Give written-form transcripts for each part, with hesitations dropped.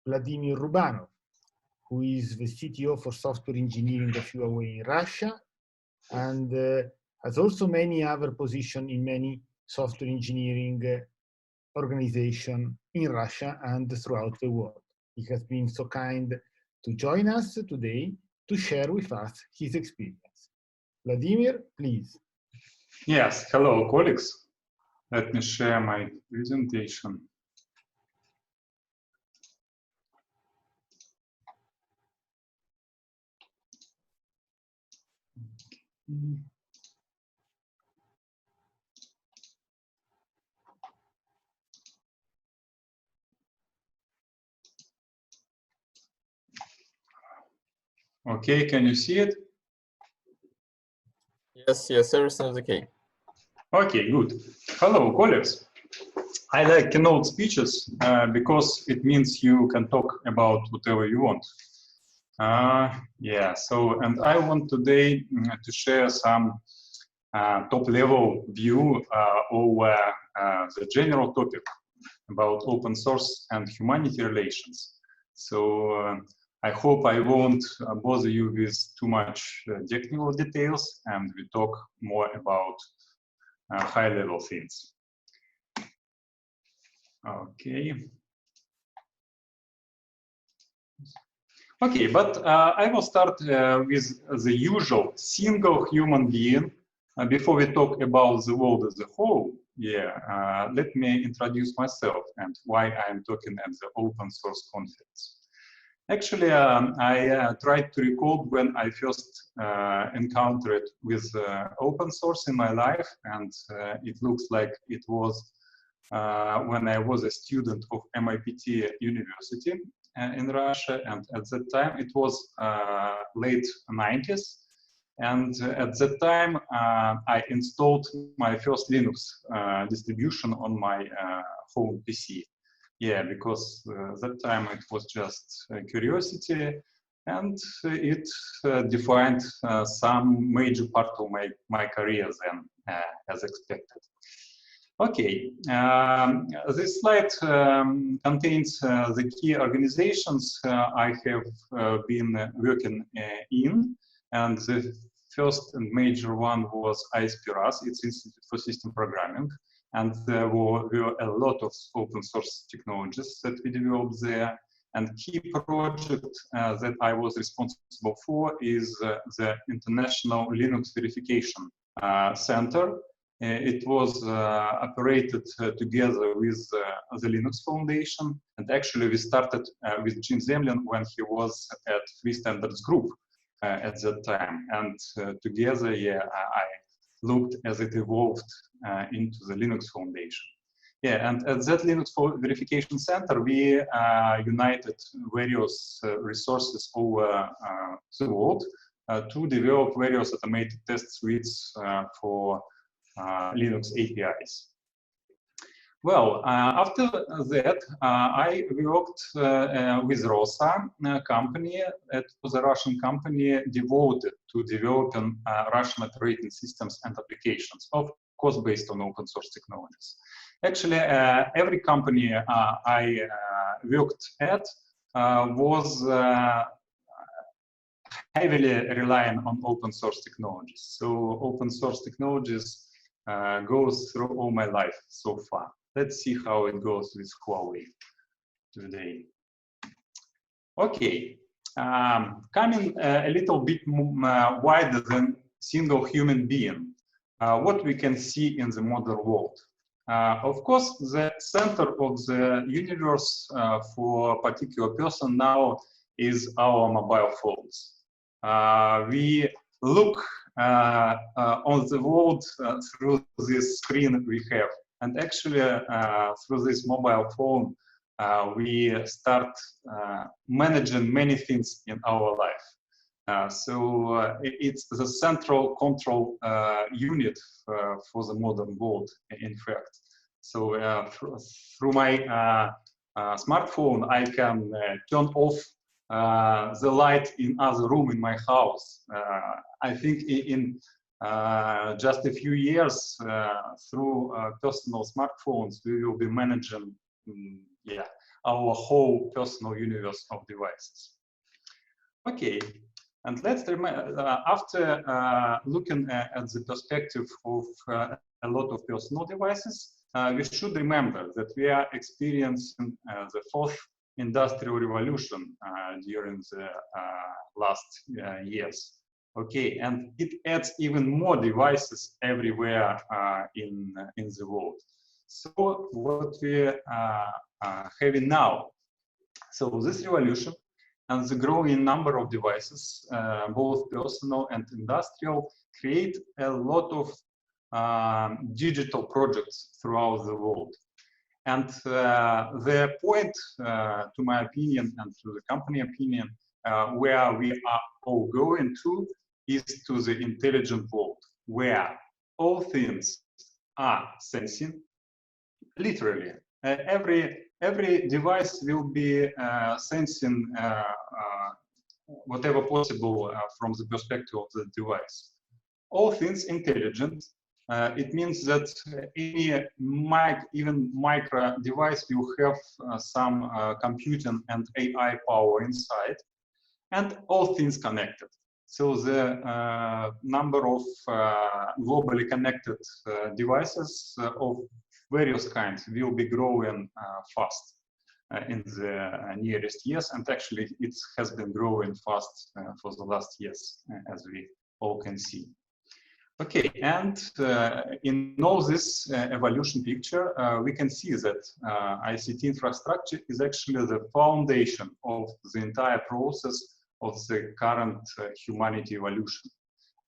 Vladimir Rubanov, who is the CTO for software engineering of Huawei in Russia, and has also many other positions in many software engineering organizations in Russia and throughout the world. He has been so kind to join us today to share with us his experience. Vladimir, please. Yes, hello, colleagues. Let me share my presentation. Okay, can you see it? Yes, everything is okay. Okay, good. Hello, colleagues. I like keynote speeches because it means you can talk about whatever you want. And I want today to share some top-level view over the general topic about open source and humanity relations. So I hope I won't bother you with too much technical details, and we talk more about high-level things. Okay, but I will start with the usual single human being. Before we talk about the world as a whole, let me introduce myself and why I'm talking at the open source conference. Actually, I tried to recall when I first encountered with open source in my life, and it looks like it was when I was a student of MIT University in Russia, and at that time it was late 90s. And at that time, I installed my first Linux distribution on my home PC. Yeah, because at that time it was just curiosity, and it defined some major part of my career then, as expected. Okay, this slide contains the key organizations I have been working in. And the first and major one was ISP-RAS, it's Institute for System Programming. And there were a lot of open source technologies that we developed there. And key project that I was responsible for is the International Linux Verification Center. It was operated together with the Linux Foundation. And actually we started with Jim Zemlin when he was at Free Standards Group. At that time, and together, I looked as it evolved into the Linux Foundation. And at that Linux Verification Center, we united various resources over the world to develop various automated test suites for Linux APIs. Well, after that, I worked with ROSA company. It was a Russian company devoted to developing Russian operating systems and applications, of course, based on open source technologies. Actually, every company I worked at was heavily relying on open source technologies. So open source technologies goes through all my life so far. Let's see how it goes with Huawei today. Okay, coming a little bit wider than single human being, what we can see in the modern world. Of course, the center of the universe for a particular person now is our mobile phones. We look on the world through this screen we have. And actually, through this mobile phone, we start managing many things in our life. So it's the central control unit for the modern world, in fact. So through my smartphone, I can turn off the light in other room in my house. I think in just a few years, through personal smartphones, we will be managing our whole personal universe of devices. Okay, and let's after looking at the perspective of a lot of personal devices, we should remember that we are experiencing the fourth industrial revolution during the last years. Okay, and it adds even more devices everywhere in the world. So what we are having now, so this revolution and the growing number of devices, both personal and industrial, create a lot of digital projects throughout the world. And the point, to my opinion and to the company opinion, where we are all going to is to the intelligent world, where all things are sensing, literally. Every device will be sensing whatever possible from the perspective of the device. All things intelligent. It means that any even micro device will have some computing and AI power inside, and all things connected. So the number of globally connected devices of various kinds will be growing fast in the nearest years, and actually it has been growing fast for the last years, as we all can see. Okay, and in all this evolution picture, we can see that ICT infrastructure is actually the foundation of the entire process of the current humanity evolution.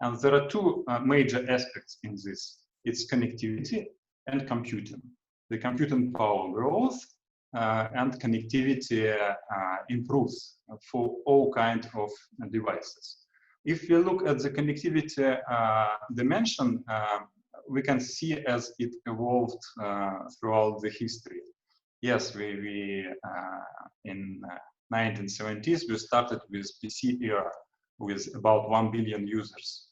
And there are two major aspects in this. It's connectivity and computing. The computing power grows and connectivity improves for all kinds of devices. If we look at the connectivity dimension, we can see as it evolved throughout the history. Yes, we in 1970s, we started with PC era with about 1 billion users.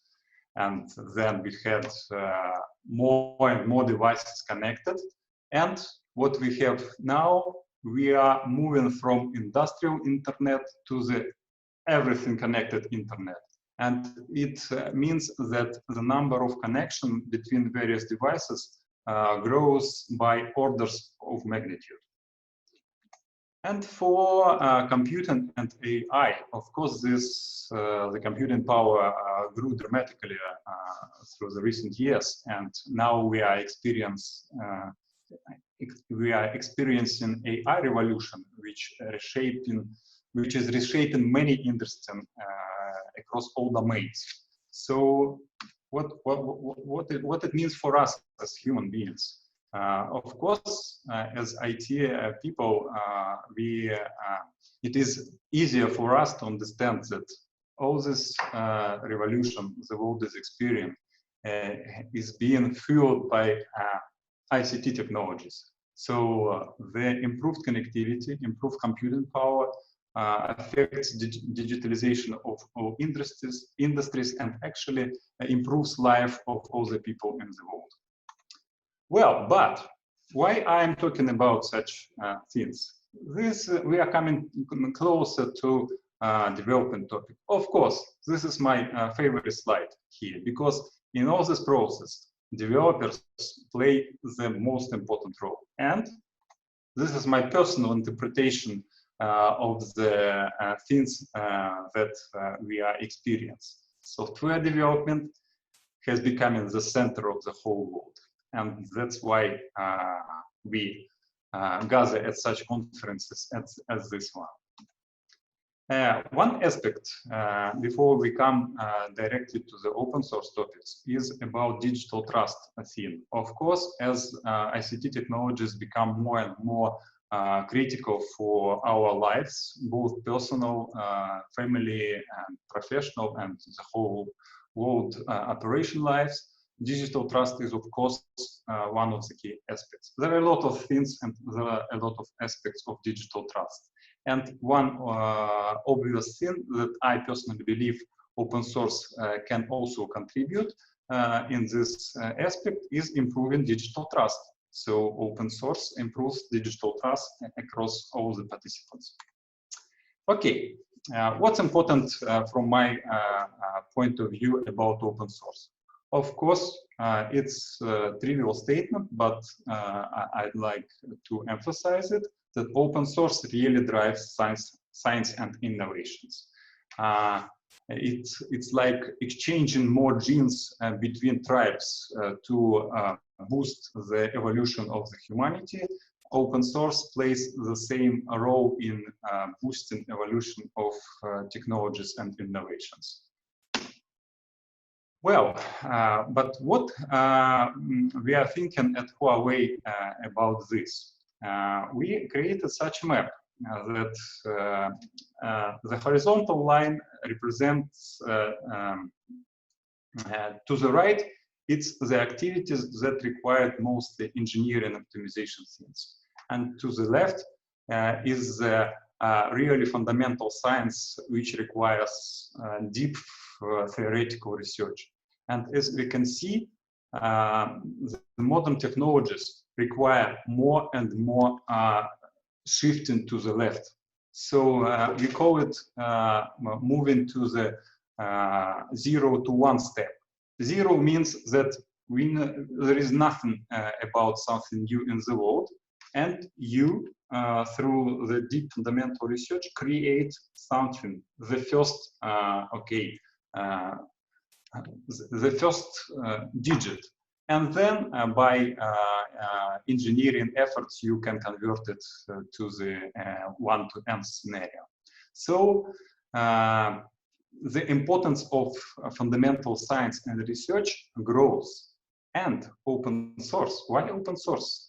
And then we had more and more devices connected. And what we have now, we are moving from industrial internet to the everything connected internet. And it means that the number of connections between various devices grows by orders of magnitude. And for computing and AI, of course, the computing power grew dramatically through the recent years, and now we are experiencing AI revolution, which is reshaping many industries across all domains. So, what it means for us as human beings? Of course, as IT people, it is easier for us to understand that all this revolution the world is experiencing is being fueled by ICT technologies. So the improved connectivity, improved computing power affects digitalization of industries and actually improves life of all the people in the world. Well, but why I am talking about such things? We are coming closer to development topic. Of course, this is my favorite slide here, because in all this process, developers play the most important role. And this is my personal interpretation of the things that we are experiencing. Software development has become in the center of the whole world. And that's why we gather at such conferences as this one. One aspect, before we come directly to the open source topics, is about digital trust theme. Of course, as ICT technologies become more and more critical for our lives, both personal, family, and professional, and the whole world operation lives, digital trust is, of course, one of the key aspects. There are a lot of things and there are a lot of aspects of digital trust. And one obvious thing that I personally believe open source can also contribute in this aspect is improving digital trust. So open source improves digital trust across all the participants. Okay, what's important from my point of view about open source? Of course, it's a trivial statement, but I'd like to emphasize it, that open source really drives science and innovations. It's like exchanging more genes between tribes to boost the evolution of the humanity. Open source plays the same role in boosting evolution of technologies and innovations. Well, but what we are thinking at Huawei about this? We created such a map that the horizontal line represents to the right, it's the activities that required mostly engineering optimization things. And to the left is really fundamental science, which requires deep theoretical research. And as we can see, the modern technologies require more and more shifting to the left. So we call it moving to the 0 to 1 step. 0 means that there is nothing about something new in the world, and you, through the deep fundamental research, create something. The first, the first digit, and then by engineering efforts, you can convert it to the 1 to n scenario. So the importance of fundamental science and research grows. And open source, why open source?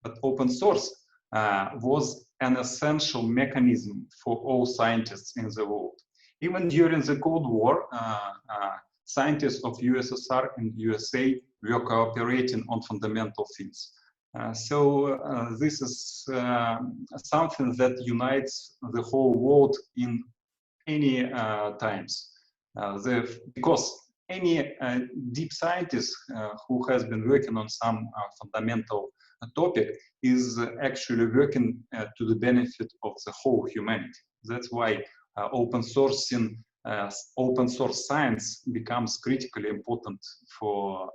But open source was an essential mechanism for all scientists in the world. Even during the Cold War, scientists of USSR and USA were cooperating on fundamental things. So this is something that unites the whole world in any times. Because any deep scientist who has been working on some fundamental topic is actually working to the benefit of the whole humanity. That's why open source science becomes critically important for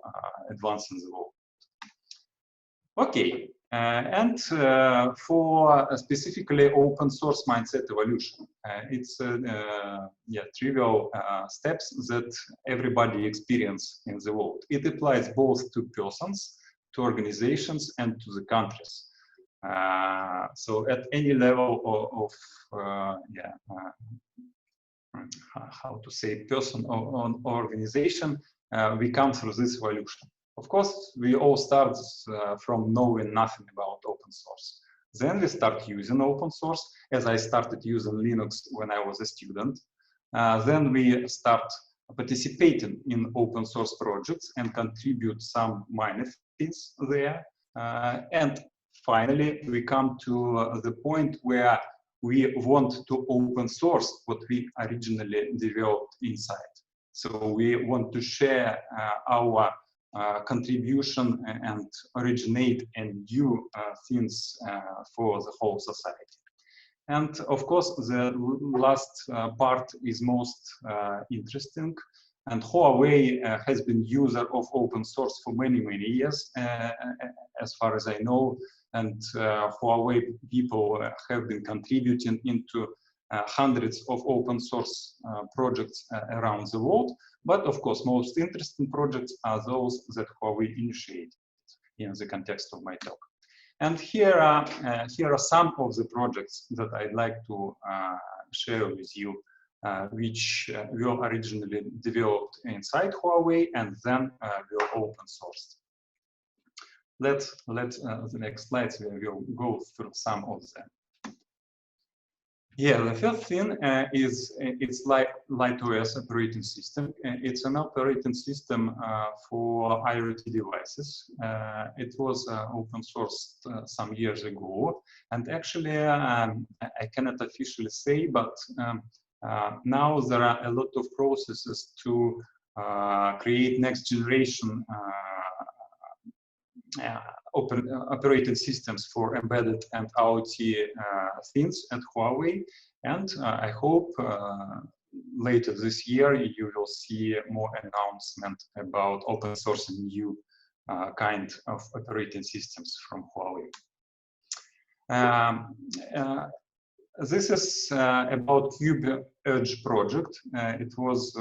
advancing the world. Okay, and for specifically open source mindset evolution, it's trivial steps that everybody experiences in the world. It applies both to persons, to organizations, and to the countries. So at any level of how to say, person or organization, we come through this evolution. Of course, we all start from knowing nothing about open source. Then we start using open source, as I started using Linux when I was a student. Then we start participating in open source projects and contribute some minor things there. And finally, we come to the point where we want to open source what we originally developed inside. So we want to share our contribution and originate and do things for the whole society. And of course, the last part is most interesting. And Huawei has been user of open source for many, many years, as far as I know. And Huawei people have been contributing into hundreds of open source projects around the world. But of course, most interesting projects are those that Huawei initiated in the context of my talk. And here are some of the projects that I'd like to share with you, which were originally developed inside Huawei and then were open sourced. Let's the next slides, we will go through some of them. Yeah, the first thing is it's like LightOS operating system. It's an operating system for IoT devices. It was open sourced some years ago, and actually I cannot officially say, but now there are a lot of processes to create next generation open operating systems for embedded and IoT things at Huawei. And I hope later this year you will see more announcement about open sourcing new kind of operating systems from Huawei. This is about Cube Edge project. It was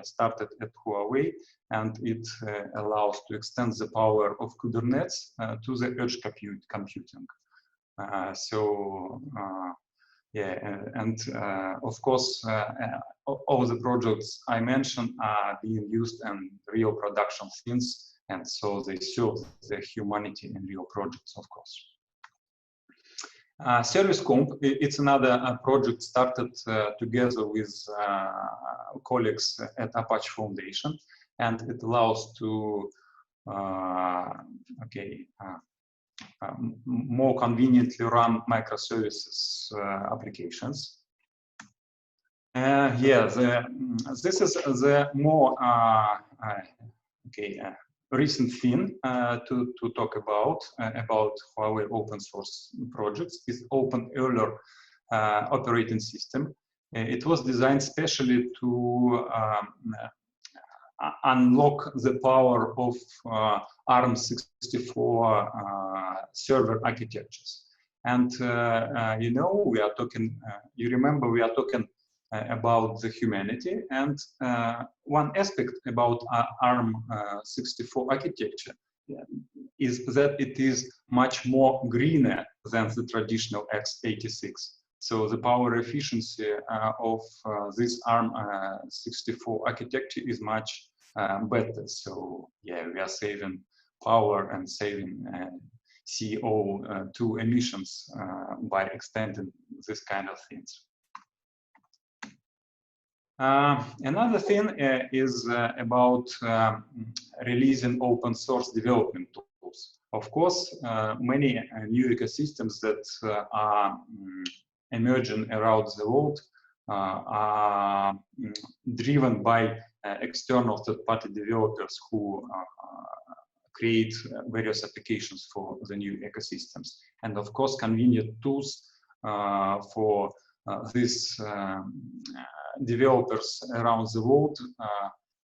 started at Huawei, and it allows to extend the power of Kubernetes to the edge computing. Of course, all the projects I mentioned are being used in real production things, and so they serve the humanity in real projects, of course. Service Comp, it's another project started together with colleagues at Apache Foundation, and it allows to more conveniently run microservices applications. This is the more recent thing to talk about Huawei open source projects is OpenEuler operating system. It was designed specially to unlock the power of ARM64 server architectures. And you know, we are talking, you remember we are talking about the humanity, and one aspect about ARM64 architecture is that it is much more greener than the traditional x86. So the power efficiency of this ARM64 architecture is much better. So yeah, we are saving power and saving CO2 emissions by extending this kind of things. Another thing is about releasing open source development tools. Of course, many new ecosystems that are emerging around the world are driven by external third-party developers who create various applications for the new ecosystems. And of course, convenient tools for these developers around the world,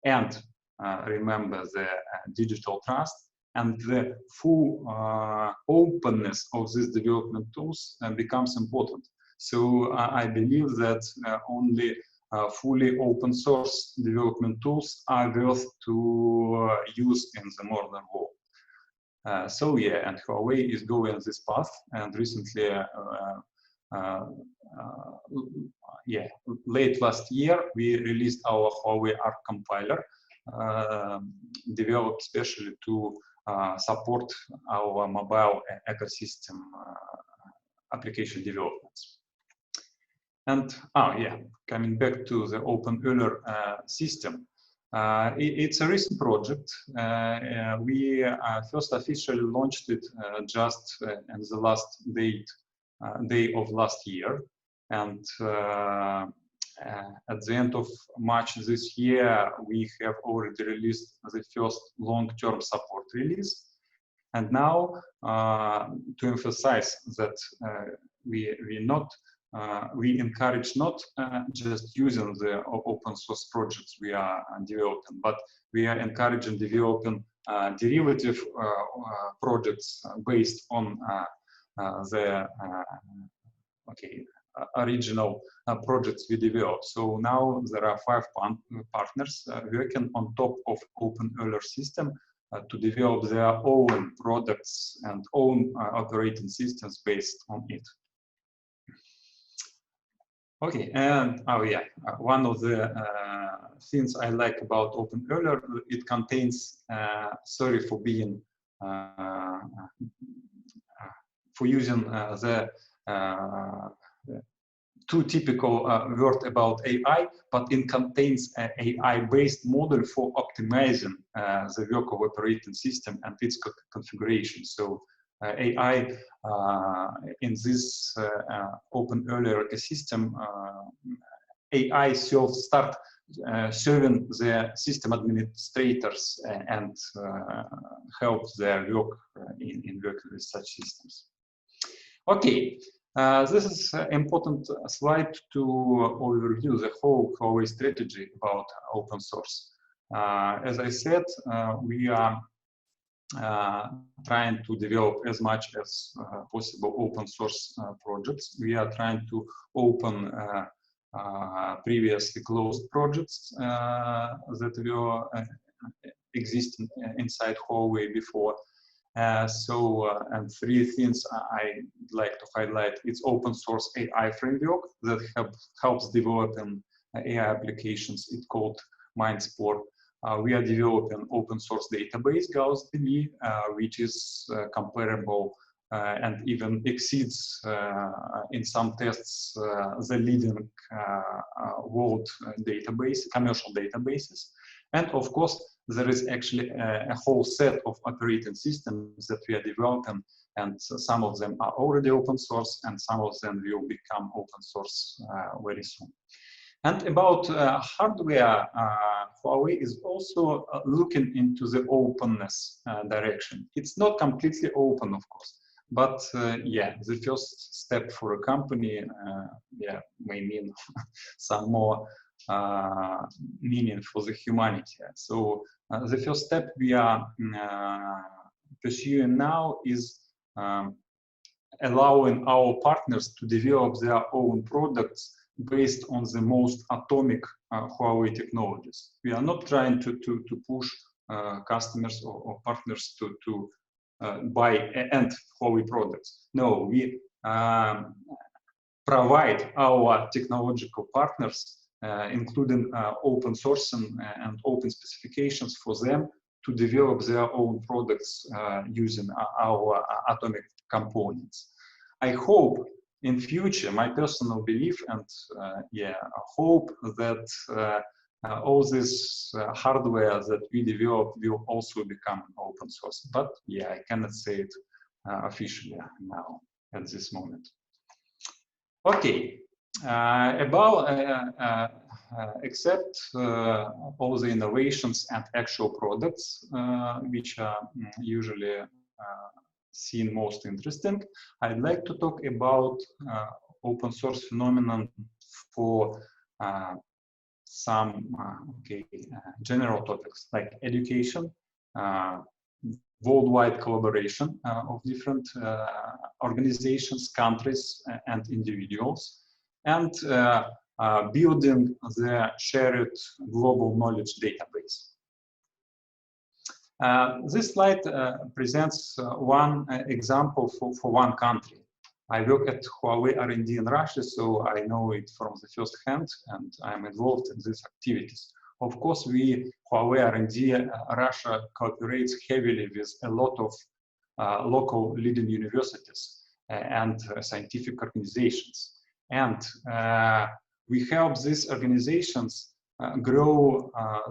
and remember the digital trust and the full openness of these development tools becomes important. So I believe that only fully open source development tools are worth to use in the modern world. So yeah, and Huawei is going this path, and recently late last year, we released our Huawei Arc compiler, developed specially to support our mobile ecosystem application developments. And coming back to the OpenEuler system, it's a recent project. We first officially launched it just in the last day of last year, and at the end of March this year, we have already released the first long-term support release. And now, to emphasize that we encourage not just using the open source projects we are developing, but we are encouraging developing derivative projects based on the original projects we developed. So now there are 5 partners working on top of OpenEuler system to develop their own products and own operating systems based on it. Okay, and one of the things I like about OpenEuler, it contains, sorry for being, for using the too typical word about AI, but it contains an AI-based model for optimizing the work of operating system and its configuration. So AI in this OpenEuler ecosystem, AI start serving the system administrators and help their work in working with such systems. Okay, this is an important slide to overview the whole Huawei strategy about open source. As I said, we are trying to develop as much as possible open source projects. We are trying to open previously closed projects that were existing inside Huawei before. And three things I'd like to highlight. It's open source AI framework that helps developing AI applications. It's called MindSpore. We are developing open source database, GaussDB, which is comparable and even exceeds in some tests the leading world database, commercial databases. And of course, there is actually a whole set of operating systems that we are developing, and some of them are already open source, and some of them will become open source very soon. And about hardware, Huawei is also looking into the openness direction. It's not completely open, of course, but yeah, the first step for a company, yeah, may mean some more meaning for the humanity. So the first step we are pursuing now is allowing our partners to develop their own products based on the most atomic Huawei technologies. We are not trying to push customers or partners to buy end Huawei products. No, we provide our technological partners, including open sourcing and open specifications for them to develop their own products using our atomic components. I hope in future, my personal belief and yeah, I hope that all this hardware that we develop will also become open source. But yeah, I cannot say it officially now at this moment. Okay, except all the innovations and actual products, which are usually seen most interesting, I'd like to talk about open source phenomenon for some general topics like education, worldwide collaboration of different organizations, countries, and individuals, and building the shared global knowledge database. This slide presents one example for one country. I work at Huawei R&D in Russia, so I know it from the first hand, and I'm involved in these activities. Of course, Huawei R&D Russia cooperates heavily with a lot of local leading universities and scientific organizations. And we help these organizations grow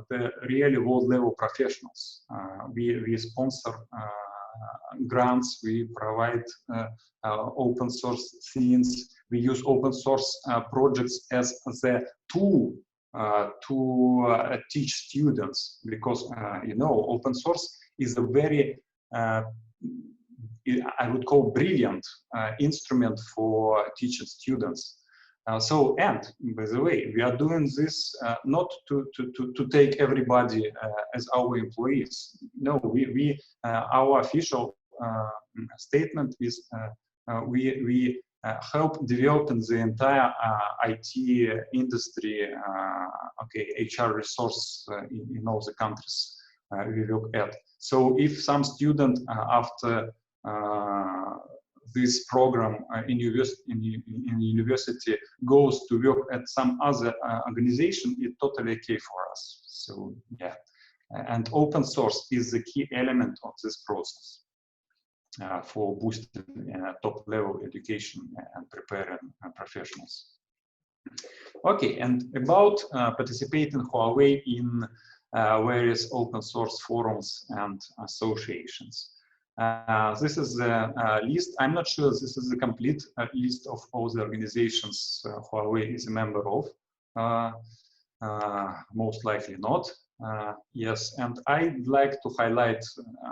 the really world-level professionals. We sponsor grants, we provide open source things, we use open source projects as the tool to teach students, because you know, open source is a very I would call brilliant instrument for teaching students. And by the way, we are doing this not to take everybody as our employees. No, our official statement is we help developing the entire IT industry, HR resource in all the countries we work at. So if some student after this program in university goes to work at some other organization, it's totally okay for us. So yeah, and open source is the key element of this process for boosting top-level education and preparing professionals. Okay, and about participating Huawei in various open source forums and associations. This is the list. I'm not sure this is the complete list of all the organizations Huawei is a member of. Most likely not. Yes, and I'd like to highlight,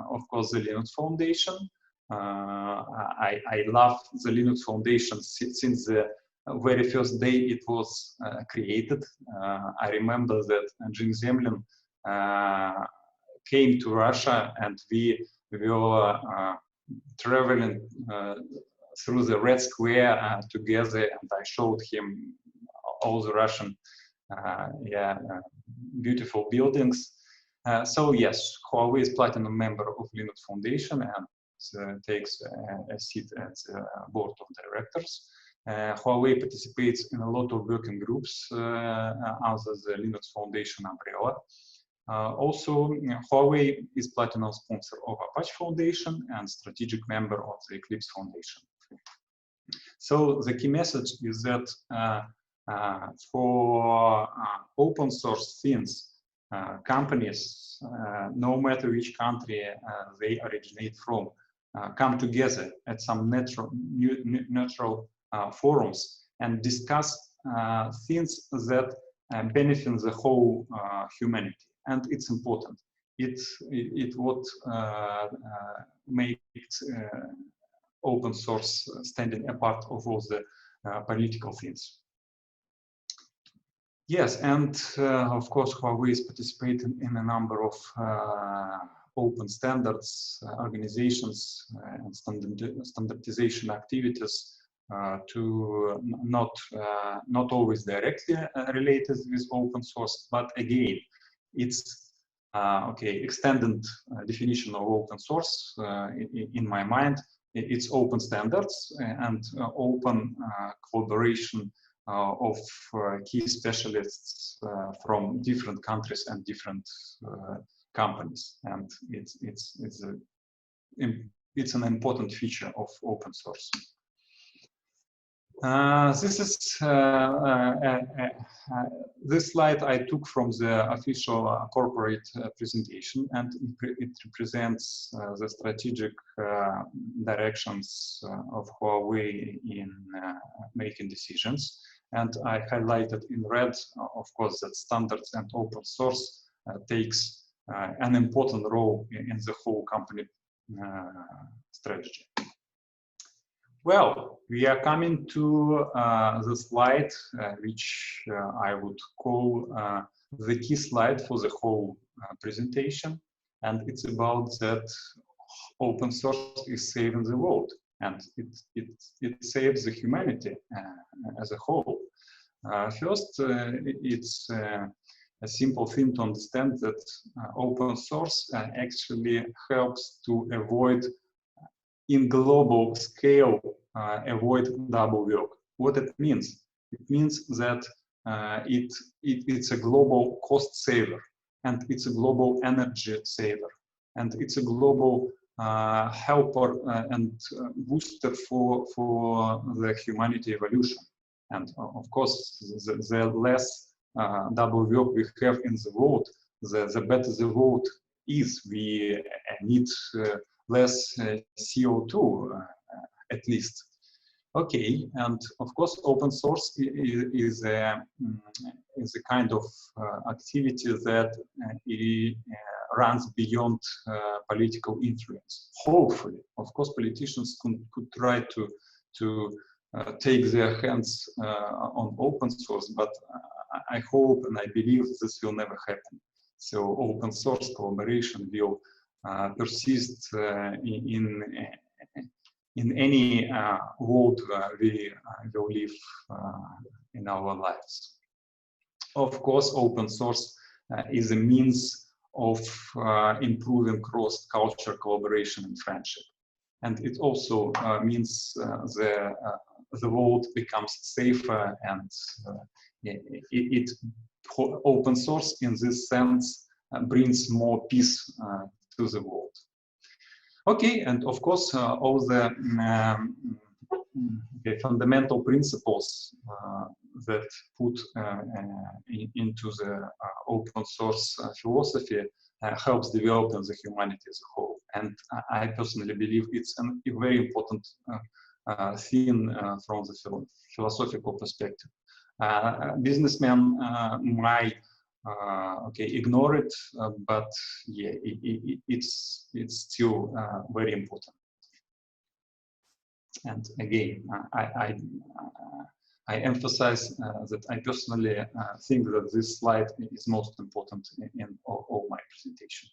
of course, the Linux Foundation. I love the Linux Foundation since the very first day it was created. I remember that Jim Zemlin came to Russia, and we were traveling through the Red Square together, and I showed him all the Russian beautiful buildings. So yes, Huawei is platinum member of Linux Foundation and takes a seat at the board of directors. Huawei participates in a lot of working groups under the Linux Foundation umbrella. Also, Huawei is platinum sponsor of Apache Foundation and strategic member of the Eclipse Foundation. So the key message is that for open source things, companies, no matter which country they originate from, come together at some neutral forums and discuss things that benefit the whole humanity. And it's important. It what makes open source standing apart of all the political things. Yes, and of course, Huawei is participating in a number of open standards, organizations, and standardization activities to not always directly related with open source, but again, it's extended definition of open source in my mind. It's open standards and open collaboration of key specialists from different countries and different companies, and it's an important feature of open source. This slide I took from the official corporate presentation, and it represents the strategic directions of Huawei in making decisions. And I highlighted in red, of course, that standards and open source takes an important role in the whole company strategy. Well, we are coming to the slide which I would call the key slide for the whole presentation, and it's about that open source is saving the world, and it saves the humanity as a whole. First, it's a simple thing to understand that open source actually helps to avoid in global scale, avoid double work. What it means? It means that it's a global cost saver, and it's a global energy saver, and it's a global helper and booster for the humanity evolution. And of course, the less double work we have in the world, the better the world is. We need less CO2, at least. Okay, and of course, open source is a kind of activity that runs beyond political influence. Hopefully, of course, politicians could try to take their hands on open source, but I hope and I believe this will never happen. So open source collaboration will persist in any world we will live in our lives. Of course, open source is a means of improving cross-cultural collaboration and friendship. And it also means the world becomes safer, and open source in this sense brings more peace to the world. Okay, and of course, all the fundamental principles that put into the open source philosophy helps developing the humanity as a whole. And I personally believe it's a very important thing from the philosophical perspective. Businessmen might ignore it, but yeah, it's still very important. And again, I emphasize that I personally think that this slide is most important in all my presentation.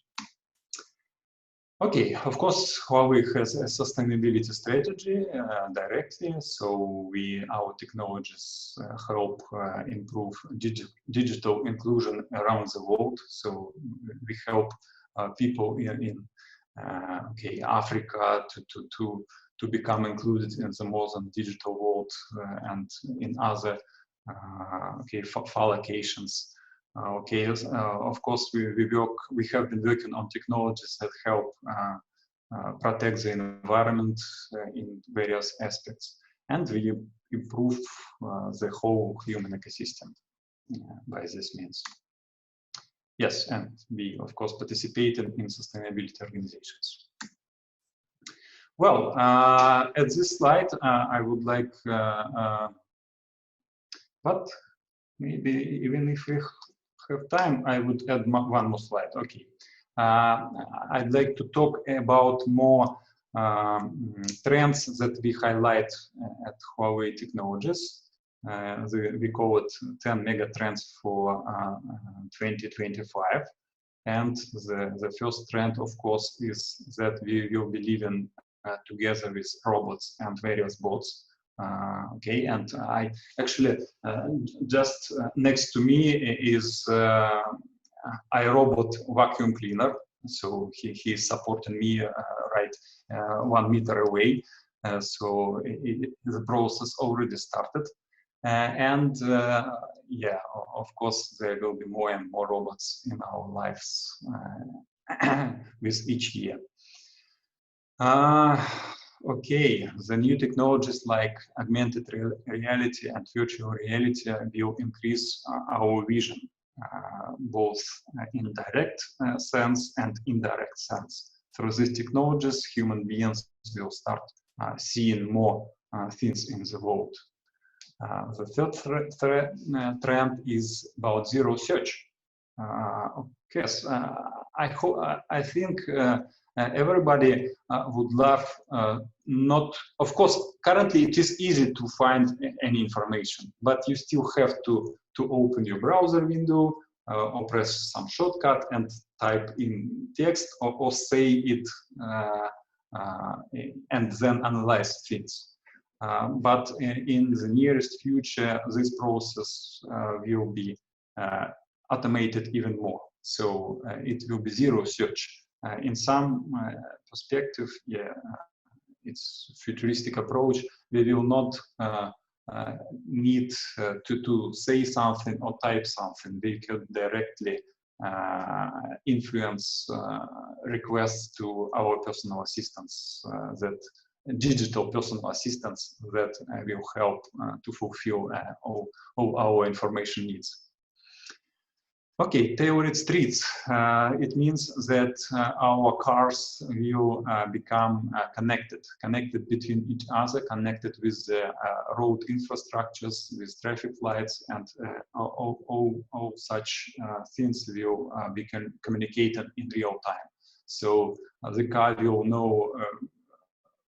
Okay, of course, Huawei has a sustainability strategy directly, so our technologies help improve digital inclusion around the world. So we help people in Africa to become included in the modern digital world and in other far locations. Of course, we have been working on technologies that help protect the environment in various aspects, and we improve the whole human ecosystem by this means. Yes, and we of course participate in sustainability organizations. Well, at this slide, I would like, but maybe even if we have time, I would add one more slide. Okay, I'd like to talk about more trends that we highlight at Huawei Technologies. We call it 10 mega trends for 2025. And the first trend, of course, is that we will be living together with robots and various bots. And I actually just next to me is iRobot vacuum cleaner. So he is supporting me right 1 meter away. So the process already started. Yeah, of course, there will be more and more robots in our lives with each year. Okay, the new technologies like augmented reality and virtual reality will increase our vision, both in direct sense and indirect sense. Through these technologies, human beings will start seeing more things in the world. The third trend is about zero search. I think everybody would love not, of course, currently it is easy to find any information, but you still have to open your browser window or press some shortcut and type in text or say it and then analyze things. But in the nearest future, this process will be automated even more. So it will be zero search. In some perspective, yeah, it's a futuristic approach. We will not need to say something or type something. We could directly influence requests to our personal assistants, that digital personal assistants that will help to fulfill all our information needs. Okay, tailored streets. It means that our cars will become connected between each other, connected with the road infrastructures, with traffic lights, and all such things will be communicated in real time. So the car will know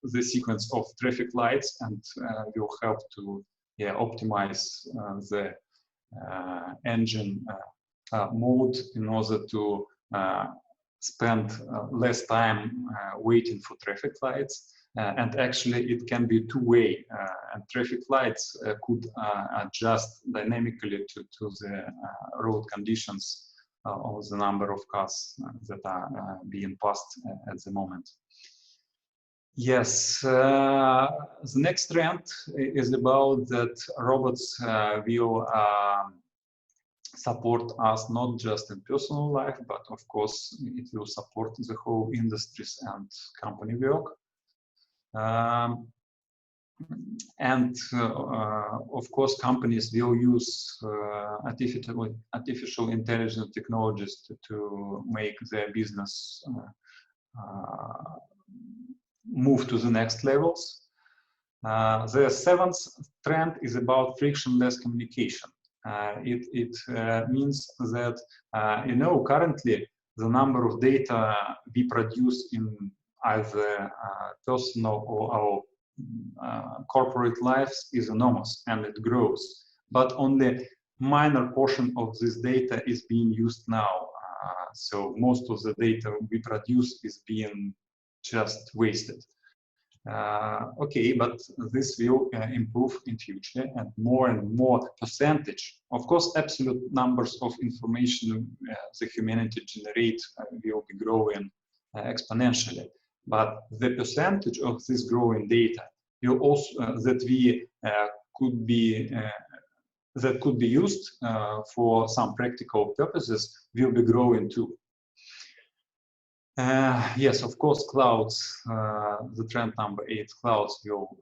the sequence of traffic lights and will help to optimize the engine mode in order to spend less time waiting for traffic lights. And actually it can be two-way, and traffic lights could adjust dynamically to the road conditions or the number of cars that are being passed at the moment. Yes, the next trend is about that robots will support us not just in personal life, but of course it will support the whole industries and company work. Of course, companies will use artificial intelligence technologies to make their business move to the next levels. The seventh trend is about frictionless communication. It means that, you know, currently the number of data we produce in either personal or our corporate lives is enormous, and it grows. But only minor portion of this data is being used now. So most of the data we produce is being just wasted. Okay, but this will improve in future, and more percentage. Of course, absolute numbers of information the humanity generate will be growing exponentially, but the percentage of this growing data will also that could be used for some practical purposes will be growing too. Yes, of course, clouds, the trend number 8, clouds will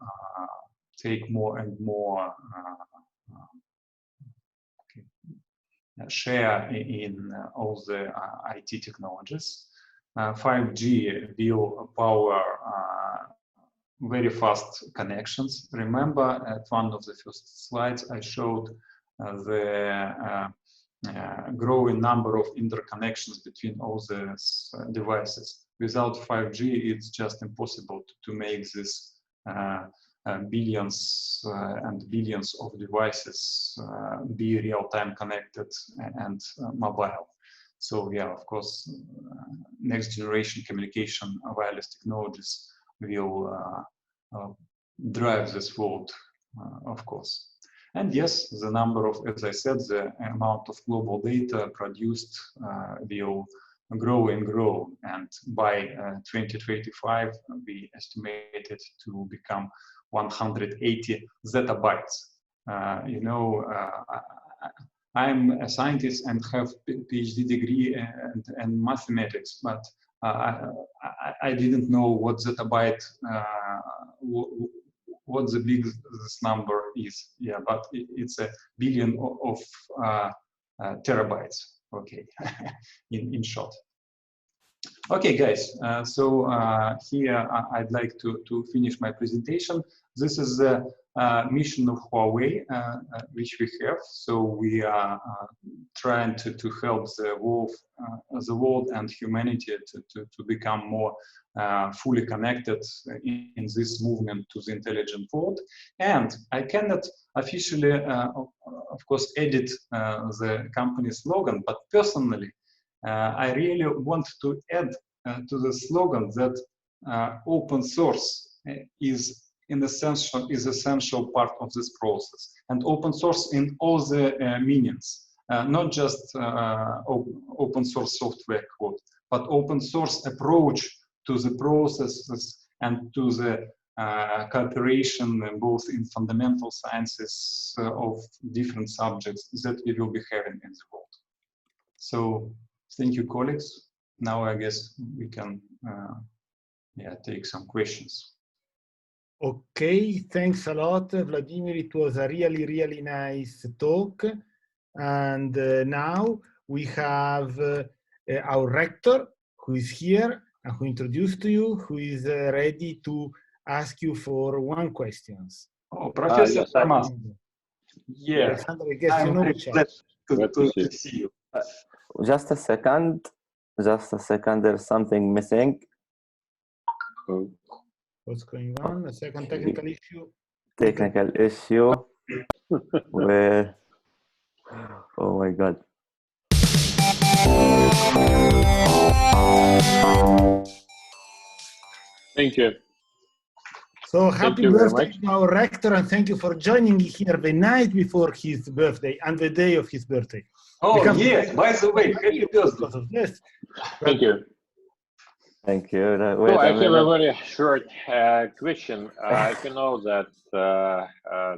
take more and more share in all the IT technologies. 5G will power very fast connections. Remember, at one of the first slides, I showed the growing number of interconnections between all these devices. Without 5G, it's just impossible to make this billions and billions of devices be real-time connected and mobile. So yeah, of course, next generation communication wireless technologies will drive this world, of course. And yes, the number of, as I said, the amount of global data produced will grow and grow. And by 2025, we estimate it to become 180 zettabytes. You know, I'm a scientist and have a PhD degree and mathematics, but I didn't know what zettabyte, what the biggest number is. Yeah, but it's a billion of terabytes. Okay, in short. Okay, guys. So here I'd like to finish my presentation. This is the mission of Huawei, which we have. So we are trying to help the world and humanity to become more fully connected in this movement to the intelligent world. And I cannot officially, of course, edit the company's slogan, but personally, I really want to add to the slogan that open source is essential part of this process, and open source in all the meanings, not just open source software code, but open source approach to the processes and to the cooperation both in fundamental sciences of different subjects that we will be having in the world. So thank you, colleagues. Now I guess we can take some questions. Okay, thanks a lot, Vladimir. It was a really, really nice talk. And now we have our rector, who is here and who introduced to you, who is ready to ask you for one question. Oh, Professor Thomas. Yeah, Alexander, I guess you know each other. Good to see you. Just a second. There's something missing. What's going on? A second technical issue. Technical issue. Where? Oh my God. Thank you. So happy birthday to our rector, and thank you for joining here the night before his birthday and the day of his birthday. Oh, yeah, by the way, happy birthday. Yes. Thank you. Thank you. So I have a very short question. I know that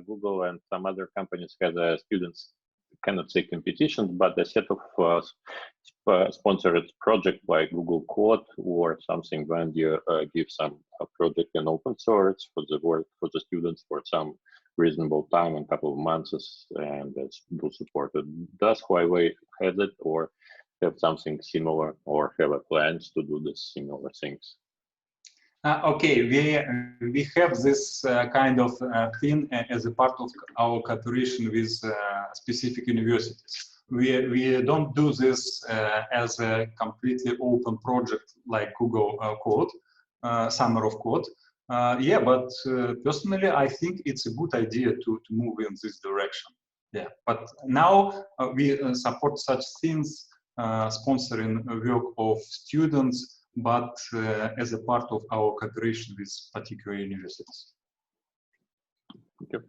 Google and some other companies have students, cannot say competition, but a set of sponsored project like Google Code or something when you give some project in open source for the work for the students for some reasonable time, a couple of months, and that's supported. Does Huawei have it or have something similar or have a plans to do this similar things? Okay, we have this kind of thing as a part of our cooperation with specific universities. We don't do this as a completely open project like Google Code, Summer of Code. Yeah, but personally, I think it's a good idea to move in this direction. Yeah, but now we support such things, sponsoring work of students, but as a part of our cooperation with particular universities. Yep.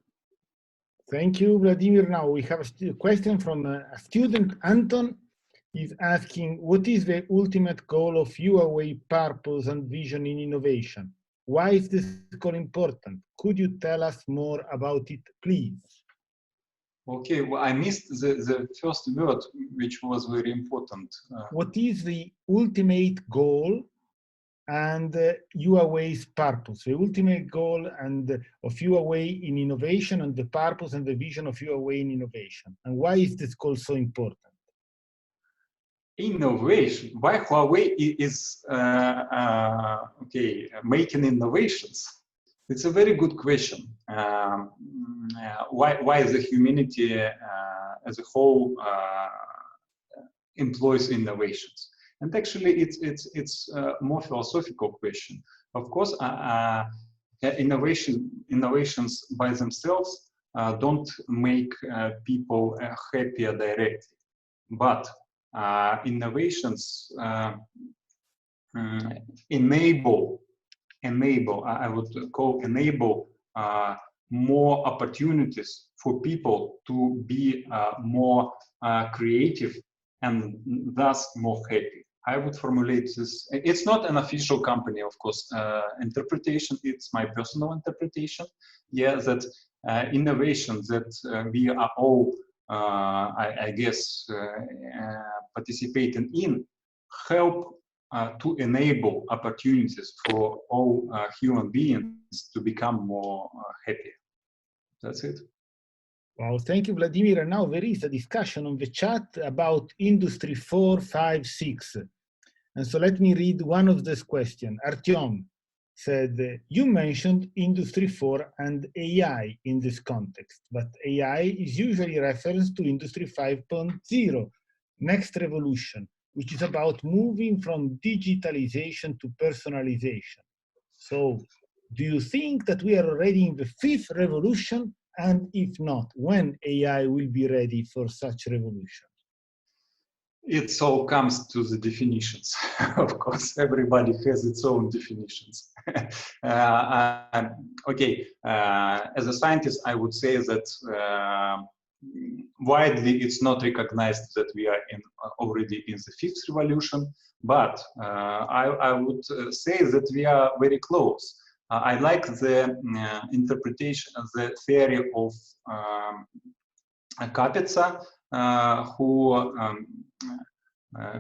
Thank you, Vladimir. Now we have a question from a student, Anton. He's asking, what is the ultimate goal of Huawei purpose and vision in innovation? Why is this goal important? Could you tell us more about it, please? Okay, well, I missed the first word, which was very important. What is the ultimate goal and Huawei's purpose? The ultimate goal of Huawei in innovation, and the purpose and the vision of Huawei in innovation. And why is this goal so important? Innovation. Why Huawei is making innovations? It's a very good question. Why the humanity as a whole employs innovations? And actually, it's a more philosophical question. Of course, innovations by themselves don't make people happier directly, but innovations enable, I would call enable more opportunities for people to be more creative and thus more happy. I would formulate this. It's not an official company, of course, interpretation. It's my personal interpretation. Yeah, that innovation that we are all, I guess, participating in, help to enable opportunities for all human beings to become more happy. That's it. Well, thank you, Vladimir. And now there is a discussion on the chat about Industry 4, 5, 6. And so let me read one of these questions. Artyom said, you mentioned Industry 4 and AI in this context, but AI is usually referenced to Industry 5.0, next revolution, which is about moving from digitalization to personalization. So do you think that we are already in the fifth revolution? And if not, when AI will be ready for such revolution? It all comes to the definitions. Of course, everybody has its own definitions. Okay, as a scientist, I would say that widely it's not recognized that we are already in the fifth revolution, but I would say that we are very close. I like the interpretation of the theory of Kapitsa, who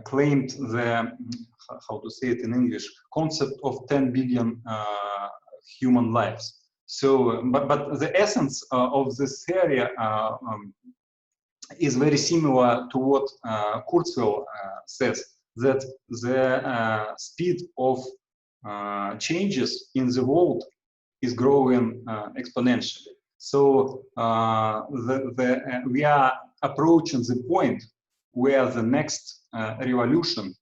claimed the, how to say it in English, concept of 10 billion human lives. So, but the essence of this theory is very similar to what Kurzweil says, that the speed of changes in the world is growing exponentially. So we are approaching the point where the next revolution,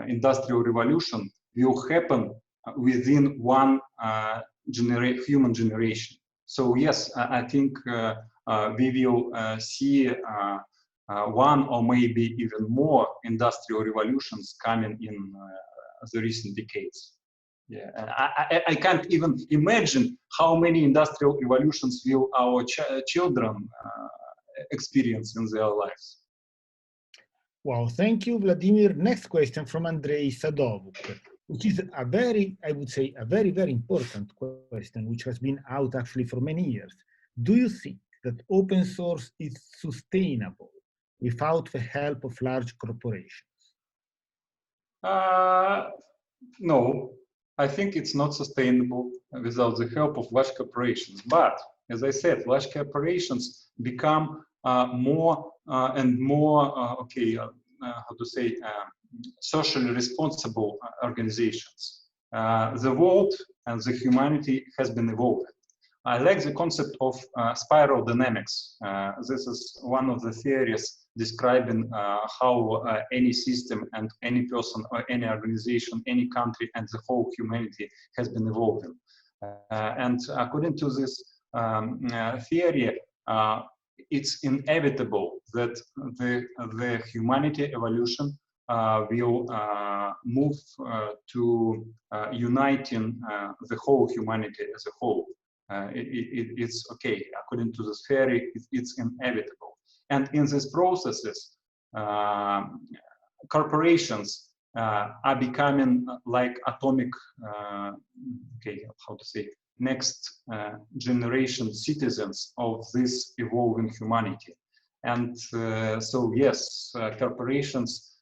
industrial revolution, will happen within one human generation. So yes, I think we will see one or maybe even more industrial revolutions coming in the recent decades. Yeah, I can't even imagine how many industrial revolutions will our children experience in their lives. Wow, thank you, Vladimir. Next question from Andrei Sadovuk, which is a very, I would say, a very, very important question, which has been out actually for many years. Do you think that open source is sustainable without the help of large corporations? No, I think it's not sustainable without the help of large corporations. But as I said, large corporations become more and more, how to say, socially responsible organizations. the world and the humanity has been evolving. I like the concept of spiral dynamics. This is one of the theories describing how any system and any person or any organization, any country and the whole humanity has been evolving. And according to this theory, it's inevitable that the humanity evolution will move to uniting the whole humanity as a whole. It's okay, according to this theory, it's inevitable. And in these processes, corporations are becoming like atomic, okay, how to say, next generation citizens of this evolving humanity. And so, yes, corporations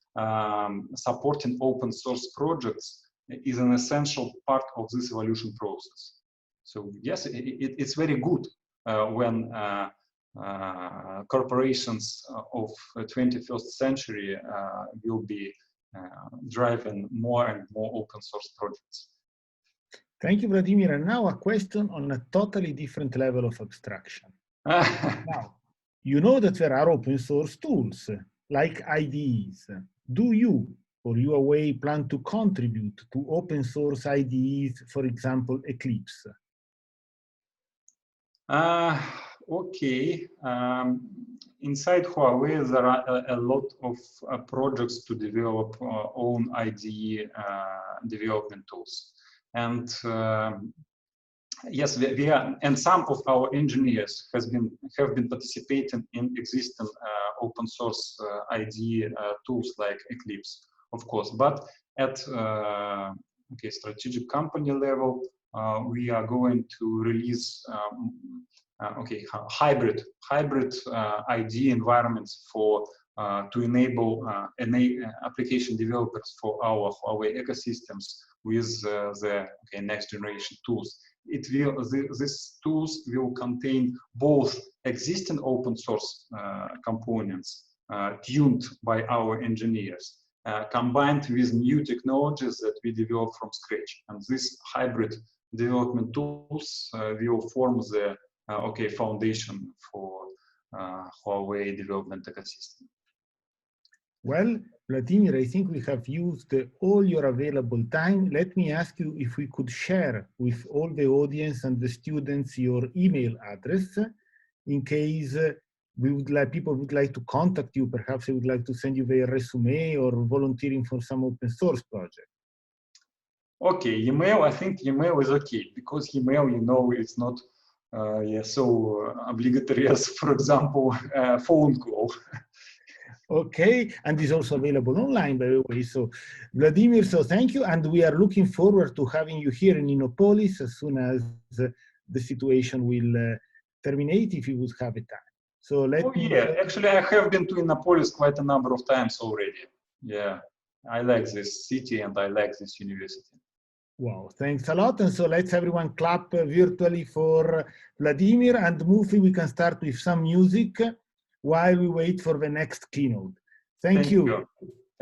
supporting open source projects is an essential part of this evolution process. So yes, it's very good when corporations of the 21st century will be driving more and more open source projects. Thank you, Vladimir. And now a question on a totally different level of abstraction. Now, you know that there are open source tools like IDEs. Do you or UAway plan to contribute to open source IDEs, for example, Eclipse? Okay. Inside Huawei, there are a lot of projects to develop our own IDE development tools. And yes, we are, and some of our engineers have been participating in existing open source IDE tools like Eclipse, of course. But at okay, strategic company level, we are going to release okay, hybrid IDE environments for to enable application developers for our Huawei ecosystems with the next generation tools. These tools will contain both existing open source components tuned by our engineers, combined with new technologies that we develop from scratch. And these hybrid development tools will form the foundation for Huawei development ecosystem. Well, Vladimir, I think we have used all your available time. Let me ask you if we could share with all the audience and the students your email address in case people would like to contact you. Perhaps they would like to send you their resume or volunteering for some open source project. Okay, email, I think email is okay, because email, you know, is not so obligatory as, for example, phone call. Okay, and is also available online, by the way. So, Vladimir, so thank you, and we are looking forward to having you here in Innopolis as soon as the situation will terminate, if you would have a time. So Actually, I have been to Innopolis quite a number of times already. Yeah, I like this city and I like this university. Wow, thanks a lot. And so let's everyone clap virtually for Vladimir, and Mufi, we can start with some music while we wait for the next keynote. Thank you.